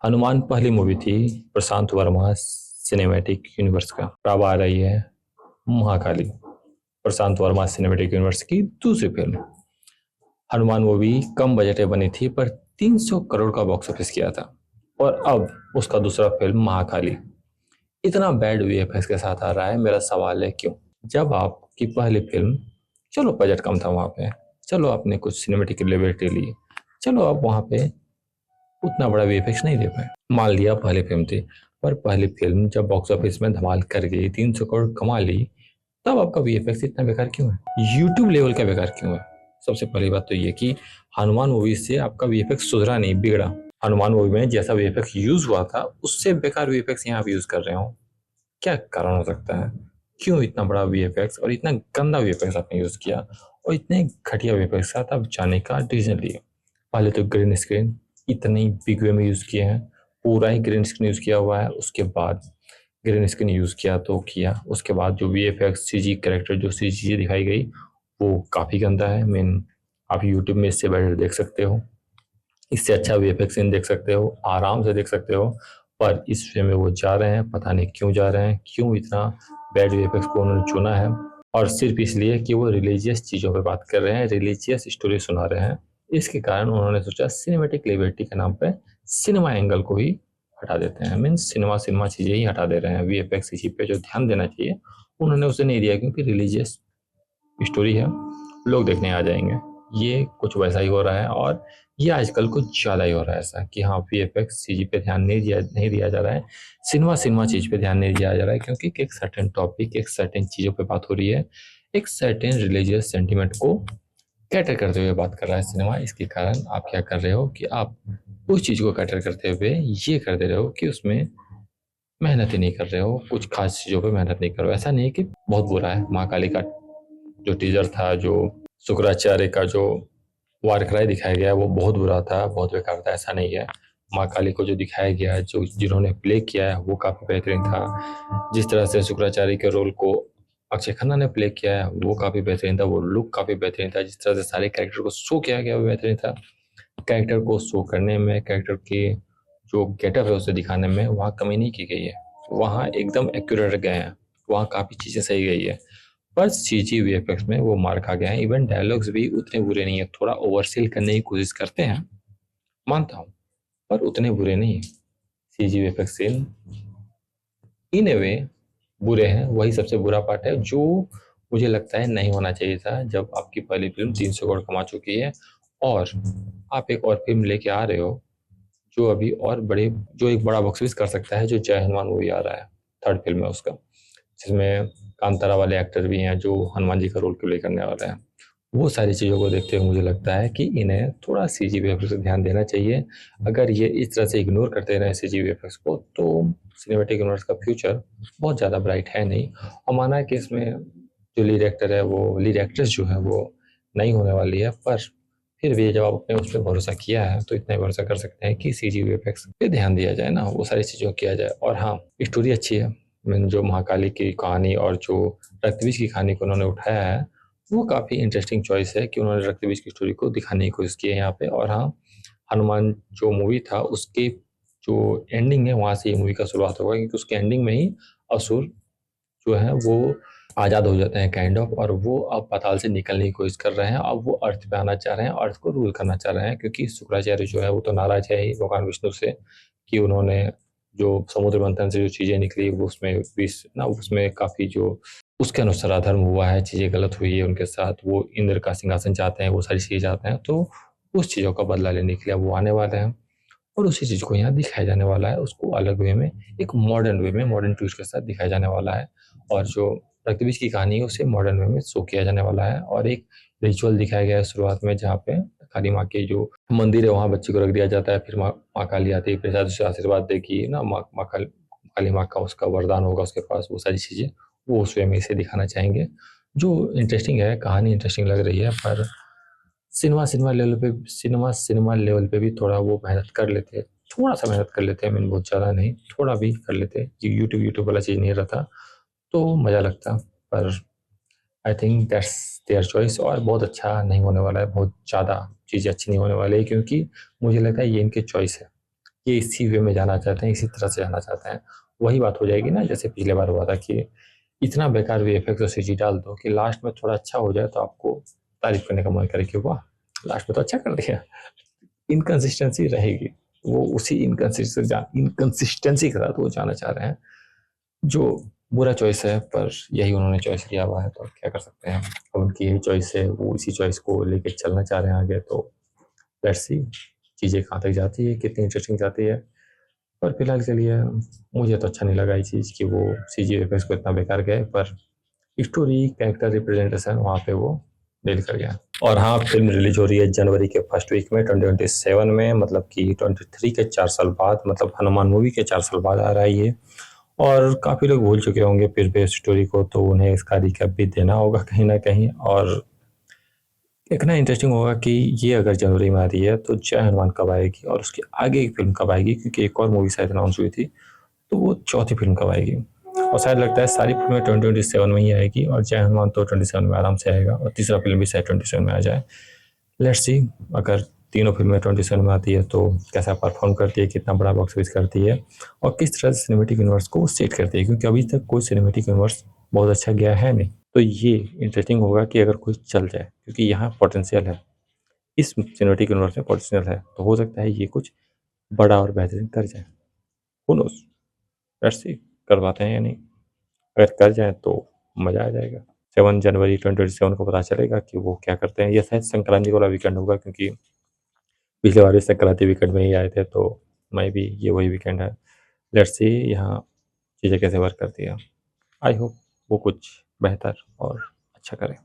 हनुमान पहली मूवी थी प्रशांत Verma cinematic universe का। अब आ रही है महाकाली, प्रशांत वर्मा सिनेमैटिक यूनिवर्स की दूसरी फिल्म। हनुमान मूवी कम बजट में बनी थी पर 300 करोड़ का बॉक्स ऑफिस किया था। और अब उसका दूसरा फिल्म महाकाली इतना बैड वीएफएक्स के साथ आ रहा है। मेरा सवाल है क्यों? जब आपकी पहली फिल्म, चलो बजट कम था वहां पे, चलो आपने कुछ सिनेमेटिक लिबर्टी ली, चलो आप वहां पे उतना बड़ा वीएफएक्स नहीं दे पाए, मान लिया पहली फिल्म थी। पर पहली फिल्म जब बॉक्स ऑफिस में धमाल कर गई, 300 करोड़ कमा ली, तब आपका वीएफएक्स इतना बेकार क्यों है? यूट्यूब लेवल का बेकार क्यों है? सबसे पहली बात तो ये कि हनुमान मूवी से आपका वीएफएक्स सुधरा नहीं, बिगड़ा। हनुमान मूवी में जैसा वीएफएक्स यूज हुआ था उससे बेकार वीएफएक्स यहाँ आप यूज कर रहे हो। क्या कारण हो सकता है? क्यों इतना बड़ा वीएफएक्स और इतना गंदा वीएफएक्स आपने यूज किया और इतने घटिया वीएफएक्स के साथ आप जाने का डिसीजन लिए? पहले तो ग्रीन स्क्रीन इतनी बिग वे में यूज किए हैं, पूरा ही ग्रीन स्क्रीन यूज किया हुआ है। उसके बाद ग्रीन स्क्रीन यूज किया तो किया, उसके बाद जो वीएफएक्स सीजी कैरेक्टर जो सीजी दिखाई गई वो काफी गंदा है। मीन आप यूट्यूब में इससे बेटर देख सकते हो, इससे अच्छा वीएफएक्स सीन देख सकते हो, आराम से देख सकते हो। पर इस वे में वो जा रहे हैं, पता नहीं क्यों जा रहे हैं, क्यों इतना बैड वीएफएक्स को उन्होंने चुना है। और सिर्फ इसलिए कि वो रिलीजियस चीज़ों पे बात कर रहे हैं, रिलीजियस स्टोरी सुना रहे हैं। इसके कारण उन्होंने सोचा सिनेमेटिक लिबर्टी के नाम पे सिनेमा एंगल को ही हटा देते हैं। मीन्स सिनेमा सिनेमा चीज़ें ही हटा दे रहे हैं, वीएफएक्स इसी पे जो ध्यान देना चाहिए उन्होंने उसे नहीं दिया, क्योंकि रिलीजियस स्टोरी है, लोग देखने आ जाएंगे। ये कुछ वैसा ही हो रहा है। और ये आजकल कुछ ज़्यादा ही हो रहा है ऐसा कि हाँ, वीएफएक्स सीजी पे ध्यान नहीं दिया जा रहा है, सिनेमा सिनेमा चीज़ पे ध्यान नहीं दिया जा रहा है, क्योंकि एक सर्टेन टॉपिक, एक सर्टेन चीज़ों पे बात हो रही है, एक सर्टेन रिलीजियस सेंटिमेंट को कैटर करते हुए बात कर रहा है सिनेमा। इसके कारण आप क्या कर रहे हो कि आप उस चीज़ को कैटर करते हुए ये कर दे रहे हो कि उसमें मेहनत ही नहीं कर रहे हो, कुछ खास चीज़ों पे मेहनत नहीं कर रहे हो। ऐसा नहीं है कि बहुत बुरा है। महाकाली का जो टीजर था, जो शुक्राचार्य का जो वार क्राई दिखाया गया वो बहुत बुरा था, बहुत बेकार था, ऐसा नहीं है। माँ काली को जो दिखाया गया है, जो जिन्होंने प्ले किया है वो काफ़ी बेहतरीन था। जिस तरह से शुक्राचार्य के रोल को अक्षय खन्ना ने प्ले किया है वो काफ़ी बेहतरीन था, वो लुक काफ़ी बेहतरीन था। जिस तरह से सारे कैरेक्टर को शो किया गया वो बेहतरीन था। कैरेक्टर को शो करने में, कैरेक्टर के जो गेटअप है उसे दिखाने में वहाँ कमी नहीं की गई है, वहाँ एकदम एक्यूरेट गए हैं, वहाँ काफ़ी चीज़ें सही गई है। पर सीजी वीएफएक्स में वो मार खा गया है। इवन डायलॉग्स भी उतने बुरे नहीं है, थोड़ा ओवरसेल करने की कोशिश करते हैं, मानता हूँ, पर उतने बुरे नहीं है। सीजी वीएफएक्स सीन इन ए वे बुरे हैं, वही सबसे बुरा पार्ट है जो मुझे लगता है नहीं होना चाहिए था। जब आपकी पहली फिल्म 300 करोड़ कमा चुकी है और आप एक और फिल्म लेके आ रहे हो जो अभी और बड़े, जो एक बड़ा बॉक्स ऑफिस कर सकता है, जो जय हनुमान मूवी आ रहा है, थर्ड फिल्म है उसका, जिसमें कांतारा वाले एक्टर भी हैं जो हनुमान जी का रोल प्ले करने वाले हैं। वो सारी चीज़ों को देखते हुए मुझे लगता है कि इन्हें थोड़ा सीजी वीएफएक्स पे ध्यान देना चाहिए। अगर ये इस तरह से इग्नोर करते रहे सीजी वीएफएक्स को तो सिनेमैटिक यूनिवर्स का फ्यूचर बहुत ज़्यादा ब्राइट है नहीं। और माना है कि इसमें जो लीड एक्टर है, वो लीड एक्ट्रेस जो है वो नहीं होने वाली है, पर फिर भी जब आपने उस पर भरोसा किया है तो इतना भरोसा कर सकते हैं कि सीजी वीएफएक्स पे ध्यान दिया जाए ना, वो सारी चीज़ों को किया जाए। और हाँ, स्टोरी अच्छी है। जो महाकाली की कहानी और जो रक्तबीज की कहानी को उन्होंने उठाया है वो काफ़ी इंटरेस्टिंग चॉइस है कि उन्होंने रक्तबीज की स्टोरी को दिखाने की कोशिश की है यहाँ पे। और हाँ, हनुमान जो मूवी था उसके जो एंडिंग है वहाँ से ये मूवी का शुरुआत होगा, क्योंकि उसके एंडिंग में ही असुर जो है वो आज़ाद हो जाते हैं काइंड ऑफ, और वो अब पाताल से निकलने की कोशिश कर रहे हैं। अब वो अर्थ पे आना चाह रहे हैं, अर्थ को रूल करना चाह रहे हैं, क्योंकि शुक्राचार्य जो है वो तो नाराज है ही भगवान विष्णु से कि उन्होंने जो समुद्र मंथन से जो चीज़ें निकली वो उसमें विष ना, उसमें काफ़ी जो उसके अनुसार अधर्म हुआ है, चीज़ें गलत हुई है उनके साथ, वो इंद्र का सिंहासन चाहते हैं, वो सारी चीज़ें चाहते हैं। तो उस चीज़ों का बदला लेने के लिए वो आने वाले हैं और उसी चीज़ को यहाँ दिखाया जाने वाला है, उसको अलग वे में, एक मॉडर्न वे में, मॉडर्न ट्विस्ट के साथ दिखाया जाने वाला है। और जो रक्तबीज की कहानी है उसे मॉडर्न वे में शो किया जाने वाला है। और एक रिचुअल दिखाया गया है शुरुआत में, जहाँ पे काली माँ के जो मंदिर है वहाँ बच्चे को रख दिया जाता है, फिर माँ काली आती है, फिर शायद उसे आशीर्वाद देगी ना, काली माँ का उसका वरदान होगा उसके पास, वो सारी चीज़ें वो उस वे में इसे दिखाना चाहेंगे, जो इंटरेस्टिंग है। कहानी इंटरेस्टिंग लग रही है, पर सिनेमा लेवल पे भी थोड़ा वो मेहनत कर लेते, थोड़ा सा मेहनत कर लेते हैं, मैंने बहुत ज़्यादा नहीं, थोड़ा भी कर लेते, ये यूट्यूब वाला चीज़ नहीं रहता तो मज़ा लगता। पर I think that's their choice, और बहुत अच्छा नहीं होने वाला है, बहुत ज़्यादा चीज़ें अच्छी नहीं होने वाली है, क्योंकि मुझे लगता है ये इनकी चॉइस है। ये इसी वे में जाना चाहते हैं, इसी तरह से जाना चाहते हैं। वही बात हो जाएगी ना जैसे पिछले बार हुआ था कि इतना बेकार वीएफएक्स और सीजी डाल दो कि लास्ट में थोड़ा अच्छा हो जाए तो आपको तारीफ करने का मन करे कि वाह लास्ट में तो अच्छा कर दिया। इनकंसिस्टेंसी रहेगी, वो उसी इनकंसिस्टेंसी के साथ वो जाना चाह रहे हैं, जो बुरा चॉइस है, पर यही उन्होंने चॉइस लिया हुआ है तो क्या कर सकते हैं। अब उनकी यही चॉइस है, वो इसी चॉइस को लेके चलना चाह रहे हैं आगे, तो लेट्स सी चीज़ें कहाँ तक जाती है, कितनी इंटरेस्टिंग जाती है। पर फिलहाल के लिए मुझे तो अच्छा नहीं लगा ये चीज़ कि वो सीजी इफेक्ट्स को इतना बेकार गए, पर स्टोरी कैरेक्टर रिप्रेजेंटेशन वहाँ पे वो डिल कर गया। और हाँ, फिल्म रिलीज हो रही है जनवरी के फर्स्ट वीक में 2027 में, मतलब कि 23 के 4 साल बाद, मतलब हनुमान मूवी के 4 साल बाद आ रहा है ये। और काफ़ी लोग भूल चुके होंगे फिर भी स्टोरी को, तो उन्हें इसका रिकैप भी देना होगा कहीं ना कहीं। और देखना इंटरेस्टिंग होगा कि ये अगर जनवरी में आ रही है तो जय हनुमान कब आएगी और उसके आगे एक फिल्म कब आएगी, क्योंकि एक और मूवी शायद अनाउंस हुई थी, तो वो चौथी फिल्म कब आएगी। और शायद लगता है सारी फिल्में 2027 में ही आएगी, और जय हनुमान तो 27 में आराम से आएगा, और तीसरा फिल्म भी शायद 27 में आ जाए। लेट्स सी अगर तीनों फिल्में 27 में आती है तो कैसा परफॉर्म करती है, कितना बड़ा बॉक्स ऑफिस करती है, और किस तरह से सिनेमेटिक यूनिवर्स को सेट करती है, क्योंकि अभी तक कोई सिनेमेटिक यूनिवर्स बहुत अच्छा गया है नहीं। तो ये इंटरेस्टिंग होगा कि अगर कोई चल जाए, क्योंकि यहाँ पोटेंशियल है, इस सिनेमेटिक यूनिवर्स में पोटेंशियल है, तो हो सकता है ये कुछ बड़ा और बेहतरीन कर जाए। हू नोस, लेट्स सी कर पाते हैं या नहीं। अगर कर जाए तो मज़ा आ जाएगा। 7 जनवरी 2027 को पता चलेगा कि वो क्या करते हैं। ये शायद संक्रांति वाला वीकेंड होगा, क्योंकि पिछले बार भी संक्रांति वीकेंड में ही आए थे, तो मैं भी ये वही वीकेंड है। लेट्स सी यहाँ चीज़ें कैसे वर्क करती है। आई होप वो कुछ बेहतर और अच्छा करें।